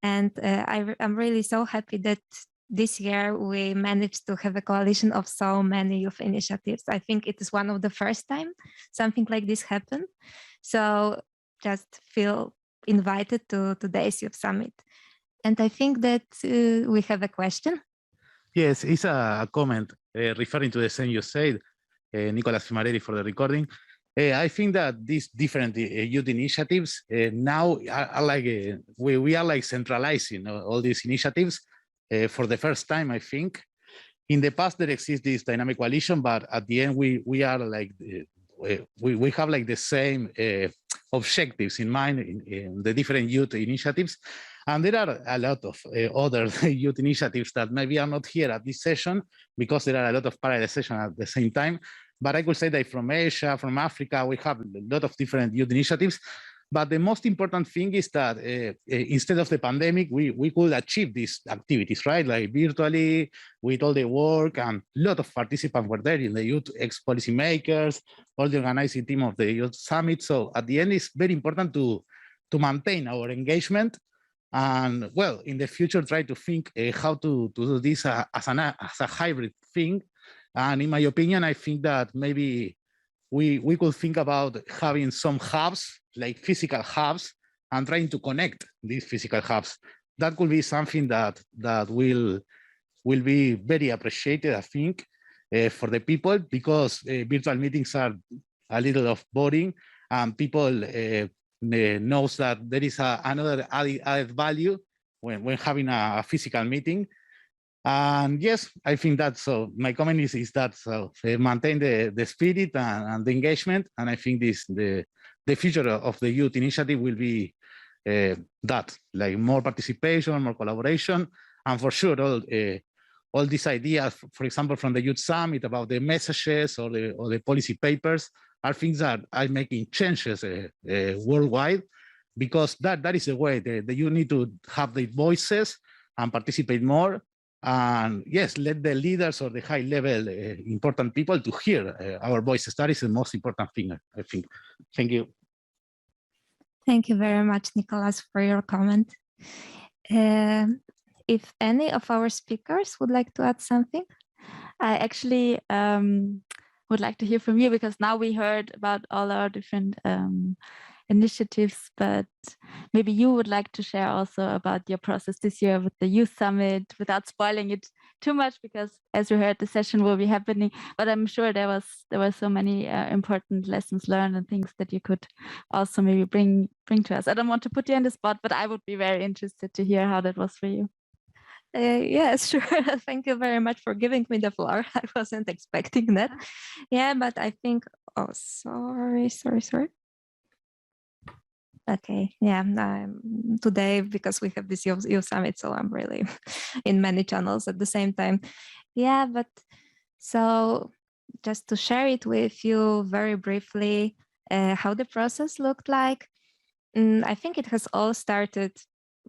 And I'm really so happy that this year we managed to have a coalition of so many youth initiatives. I think it is one of the first time something like this happened. So just feel invited to today's Youth Summit. And I think that we have a question. Yes, it's a comment referring to the same you said, Nicolas Fimarelli, for the recording. I think that these different youth initiatives now are like, we are like centralizing all these initiatives for the first time, I think. In the past, there exists this dynamic coalition, but at the end, we are like, we have like the same objectives in mind in the different youth initiatives. And there are a lot of other youth initiatives that maybe are not here at this session because there are a lot of parallel sessions at the same time. But I could say that from Asia, from Africa, we have a lot of different youth initiatives. But the most important thing is that instead of the pandemic, we could achieve these activities, right? Like virtually, with all the work, and a lot of participants were there in the YouthxPolicymakers, all the organizing team of the Youth Summit. So at the end, it's very important to maintain our engagement. And well, in the future, try to think how to do this as a hybrid thing. And in my opinion, I think that maybe we could think about having some hubs, like physical hubs, and trying to connect these physical hubs. That could be something that will be very appreciated, I think, for the people, because virtual meetings are a little of boring, and people knows that there is another added value when having a physical meeting. And yes, I think that so. My comment is that so maintain the spirit and the engagement, and I think the future of the youth initiative will be that, like more participation, more collaboration, and for sure all these ideas, for example, from the Youth Summit about the messages or the policy papers, are things that are making changes worldwide, because that is the way that you need to have the voices and participate more. And yes, let the leaders or the high level important people to hear our voices. That is the most important thing, I think. Thank you. Thank you very much, Nicolas, for your comment. If any of our speakers would like to add something. I actually would like to hear from you, because now we heard about all our different initiatives, but maybe you would like to share also about your process this year with the Youth Summit, without spoiling it too much, because as you heard, the session will be happening, but I'm sure there were so many important lessons learned and things that you could also maybe bring to us. I don't want to put you on the spot, but I would be very interested to hear how that was for you. Yes, sure. Thank you very much for giving me the floor. I wasn't expecting that. Yeah, but I think, oh, sorry. Okay, yeah, today, because we have this youth summit, so I'm really in many channels at the same time. Yeah, but so just to share it with you very briefly, how the process looked like. I think it has all started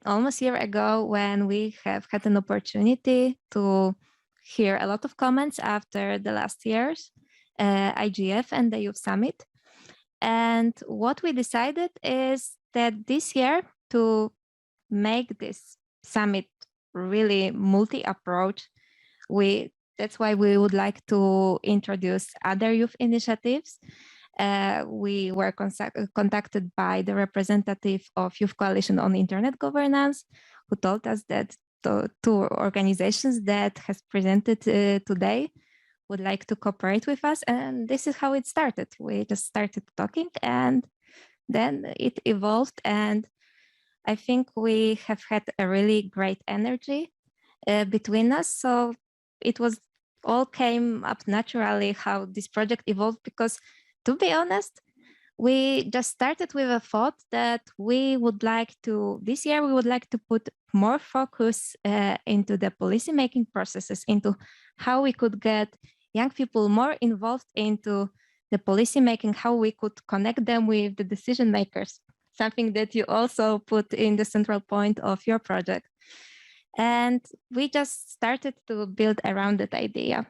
almost a year ago, when we have had an opportunity to hear a lot of comments after the last year's IGF and the Youth Summit. And what we decided is that this year, to make this summit really multi-approach, that's why we would like to introduce other youth initiatives. We were contacted by the representative of Youth Coalition on Internet Governance, who told us that the two organizations that has presented today would like to cooperate with us. And this is how it started. We just started talking, and then it evolved. And I think we have had a really great energy between us. So it was all came up naturally how this project evolved, because to be honest, we just started with a thought that we would like to, this year, we would like to put more focus into the policymaking processes, into how we could get young people more involved into the policy making, how we could connect them with the decision makers, something that you also put in the central point of your project. And we just started to build around that idea.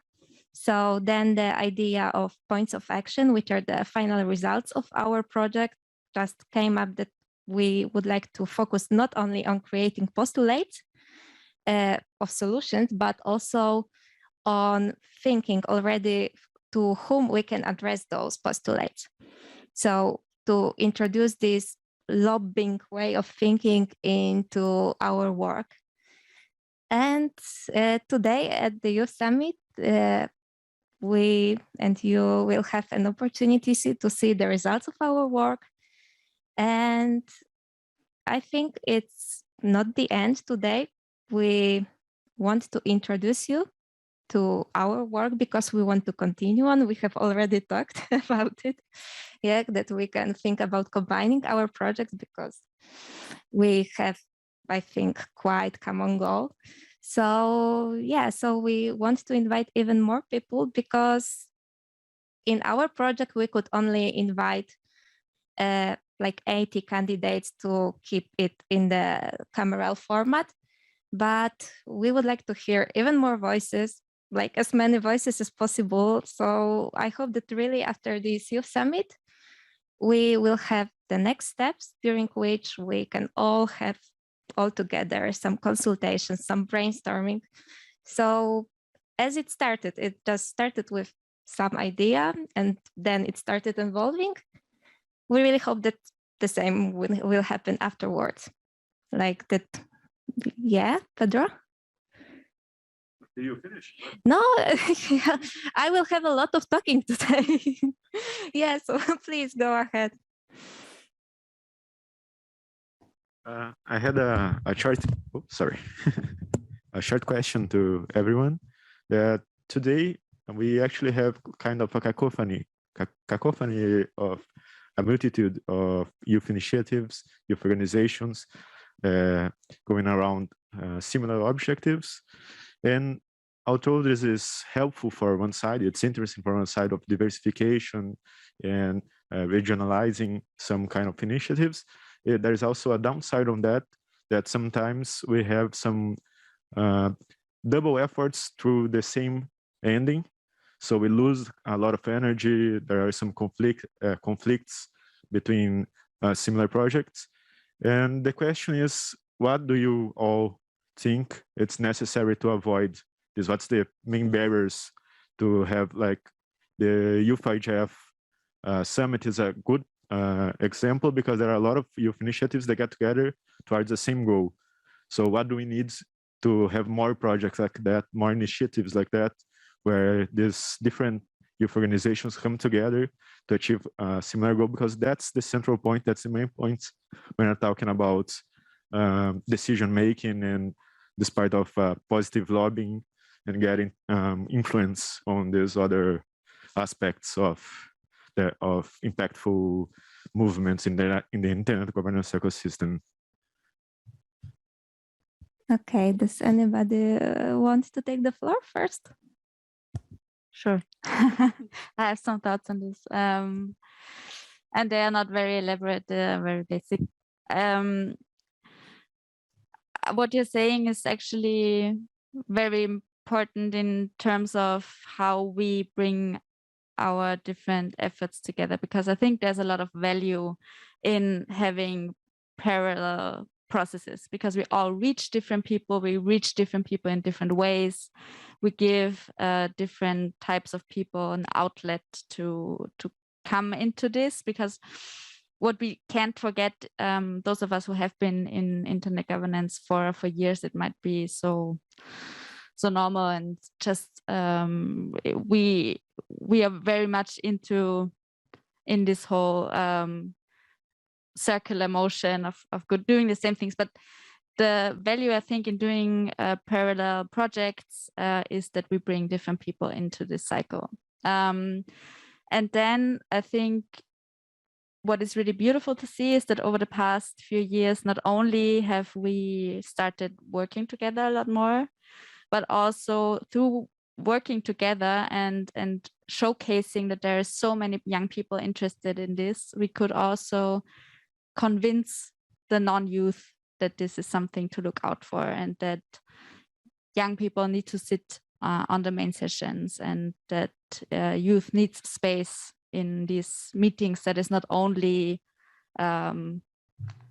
So then the idea of points of action, which are the final results of our project, just came up that we would like to focus not only on creating postulates of solutions, but also on thinking already to whom we can address those postulates. So to introduce this lobbying way of thinking into our work. And today at the Youth Summit, we and you will have an opportunity to see the results of our work. And I think it's not the end today. We want to introduce you to our work because we want to continue on. We have already talked about it, yeah, that we can think about combining our projects because we have, I think, quite common goal. So yeah, so we want to invite even more people because in our project, we could only invite like 80 candidates to keep it in the cameral format. But we would like to hear even more voices, like as many voices as possible. So I hope that really after this Youth Summit, we will have the next steps during which we can all have all together some consultations, some brainstorming. So as it started, it just started with some idea and then it started evolving. We really hope that the same will happen afterwards. Like that. Yeah, Pedro? Did you finish? No, I will have a lot of talking today. Yeah, so please go ahead. I had a short, a short question to everyone. That today we actually have kind of a cacophony of a multitude of youth initiatives, youth organizations, going around similar objectives. And although this is helpful for one side, it's interesting for one side of diversification and regionalizing some kind of initiatives, there's also a downside on that, that sometimes we have some double efforts through the same ending. So we lose a lot of energy. There are some conflicts between similar projects. And the question is, what do you all think it's necessary to avoid this? What's the main barriers to have, like, the Youth IGF Summit is a good example because there are a lot of youth initiatives that get together towards the same goal. So what do we need to have more projects like that, more initiatives like that, where these different youth organizations come together to achieve a similar goal? Because that's the central point, that's the main point when we're talking about decision making and this part of positive lobbying and getting influence on these other aspects of impactful movements in the internet governance ecosystem. Okay, does anybody want to take the floor first? Sure. I have some thoughts on this. And they are not very elaborate, they are very basic. What you're saying is actually very important in terms of how we bring our different efforts together, because I think there's a lot of value in having parallel processes, because we all reach different people, we reach different people in different ways, we give different types of people an outlet to come into this, because what we can't forget, those of us who have been in internet governance for years, it might be so normal and just we are very much in this whole circular motion of doing the same things. But the value, I think, in doing parallel projects is that we bring different people into this cycle. And then I think what is really beautiful to see is that over the past few years, not only have we started working together a lot more, but also through working together and showcasing that there are so many young people interested in this, we could also convince the non-youth that this is something to look out for, and that young people need to sit on the main sessions, and that youth needs space in these meetings that is not only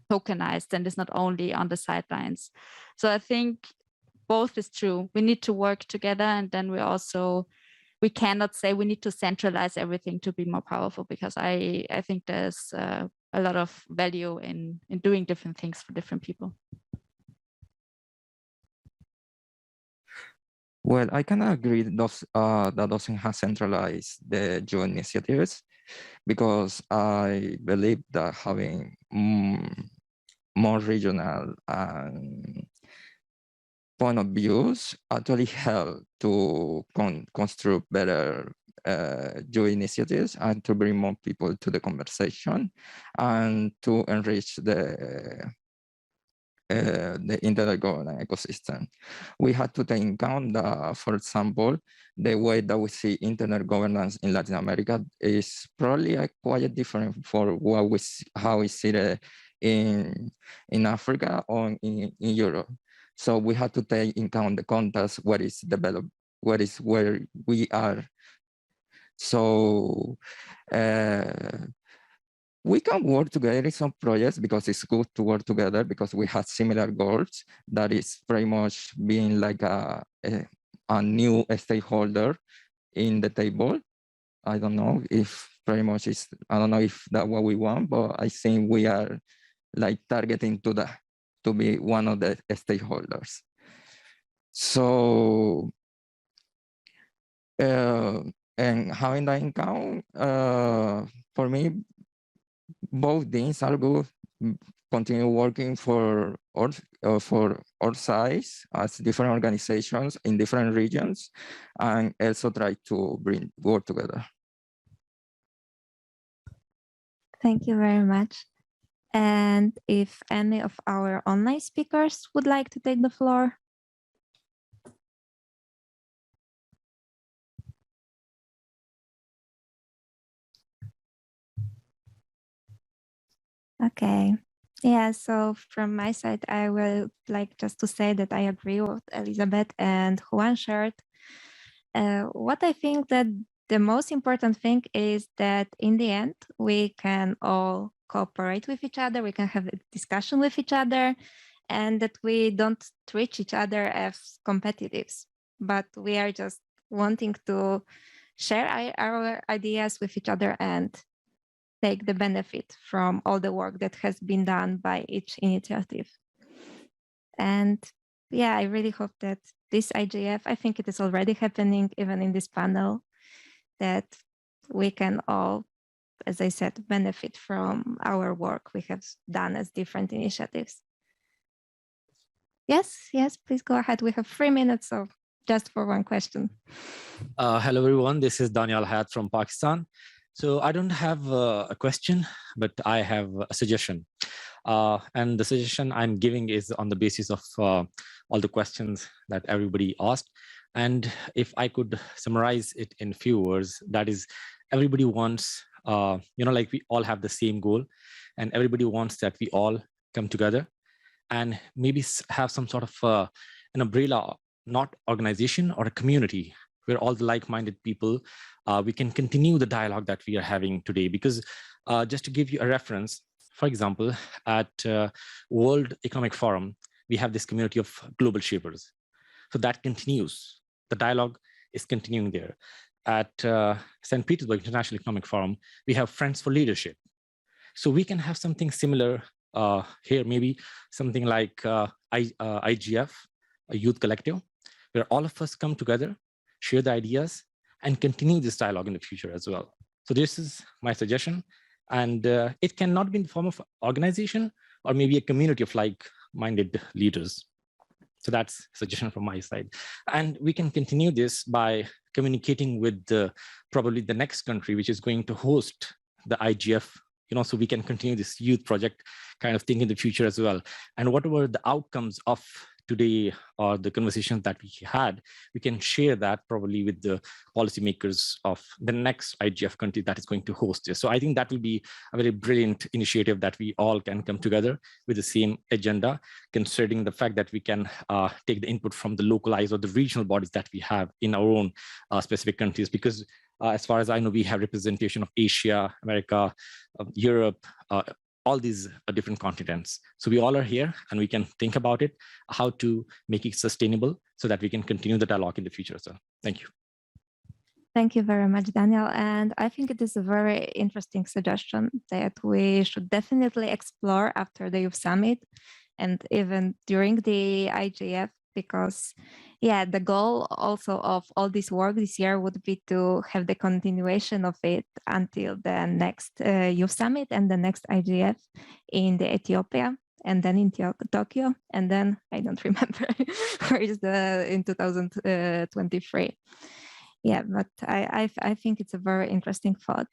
tokenized and is not only on the sidelines. So I think both is true. We need to work together, and then we cannot say we need to centralize everything to be more powerful, because I think there's a lot of value in doing different things for different people. Well, I can agree that doesn't have centralized the joint initiatives, because I believe that having more regional point of views actually help to construct better joint initiatives and to bring more people to the conversation and to enrich the intergovernmental ecosystem. We had to take into account that, for example, the way that we see internet governance in Latin America is probably quite different for what how we see it in Africa or in Europe. So we had to take into account the context, what is developed, what is where we are. So we can work together in some projects, because it's good to work together, because we have similar goals. That is very much being like a new stakeholder in the table. I don't know if very much is, I don't know if that's what we want, but I think we are like targeting to that, to be one of the stakeholders. So, and having that in account, for me, both things are good. Continue working for all sides as different organizations in different regions, and also try to work together. Thank you very much. And if any of our online speakers would like to take the floor. Okay. Yeah, so from my side, I would like just to say that I agree with Elisabeth and Juan shared. What I think that the most important thing is that in the end, we can all cooperate with each other, we can have a discussion with each other, and that we don't treat each other as competitors, but we are just wanting to share our ideas with each other and take the benefit from all the work that has been done by each initiative. And yeah, I really hope that this IGF, I think it is already happening even in this panel, that we can all, as I said, benefit from our work we have done as different initiatives. Yes, please go ahead. We have 3 minutes, so just for one question. Hello, everyone. This is Daniel Hayat from Pakistan. So I don't have a question, but I have a suggestion. And the suggestion I'm giving is on the basis of all the questions that everybody asked. And if I could summarize it in few words, that is, everybody wants, like we all have the same goal, and everybody wants that we all come together and maybe have some sort of an umbrella, not organization or a community, where all the like-minded people, we can continue the dialogue that we are having today. Because just to give you a reference, for example, at World Economic Forum, we have this community of global shapers. So that continues. The dialogue is continuing there. At St. Petersburg International Economic Forum, we have Friends for Leadership. So we can have something similar here, maybe something like IGF, a youth collective, where all of us come together, share the ideas, and continue this dialogue in the future as well. So this is my suggestion. And it cannot be in the form of organization or maybe a community of like-minded leaders. So that's a suggestion from my side. And we can continue this by communicating with probably the next country, which is going to host the IGF, so we can continue this youth project kind of thing in the future as well. And what were the outcomes of today or the conversations that we had, we can share that probably with the policymakers of the next IGF country that is going to host this. So I think that will be a very brilliant initiative that we all can come together with the same agenda, considering the fact that we can take the input from the localized or the regional bodies that we have in our own specific countries, because as far as I know, we have representation of Asia, America, Europe, all these different continents. So we all are here and we can think about it, how to make it sustainable so that we can continue the dialogue in the future. So thank you. Thank you very much, Daniel. And I think it is a very interesting suggestion that we should definitely explore after the Youth Summit and even during the IGF, because yeah, the goal also of all this work this year would be to have the continuation of it until the next Youth Summit and the next IGF in the Ethiopia, and then in Tokyo, and then I don't remember where is in 2023. Yeah, but I think it's a very interesting thought.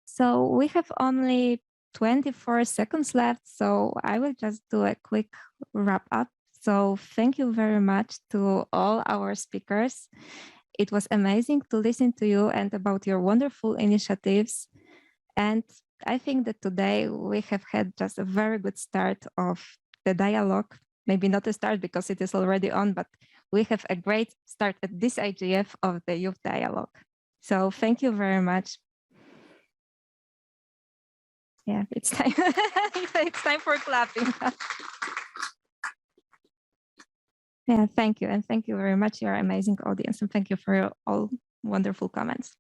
So we have only 24 seconds left, so I will just do a quick wrap up. So thank you very much to all our speakers. It was amazing to listen to you and about your wonderful initiatives. And I think that today we have had just a very good start of the dialogue. Maybe not a start because it is already on, but we have a great start at this IGF of the Youth Dialogue. So thank you very much. Yeah, it's time. It's time for clapping. Yeah, thank you. And thank you very much. You're an amazing audience. And thank you for your all wonderful comments.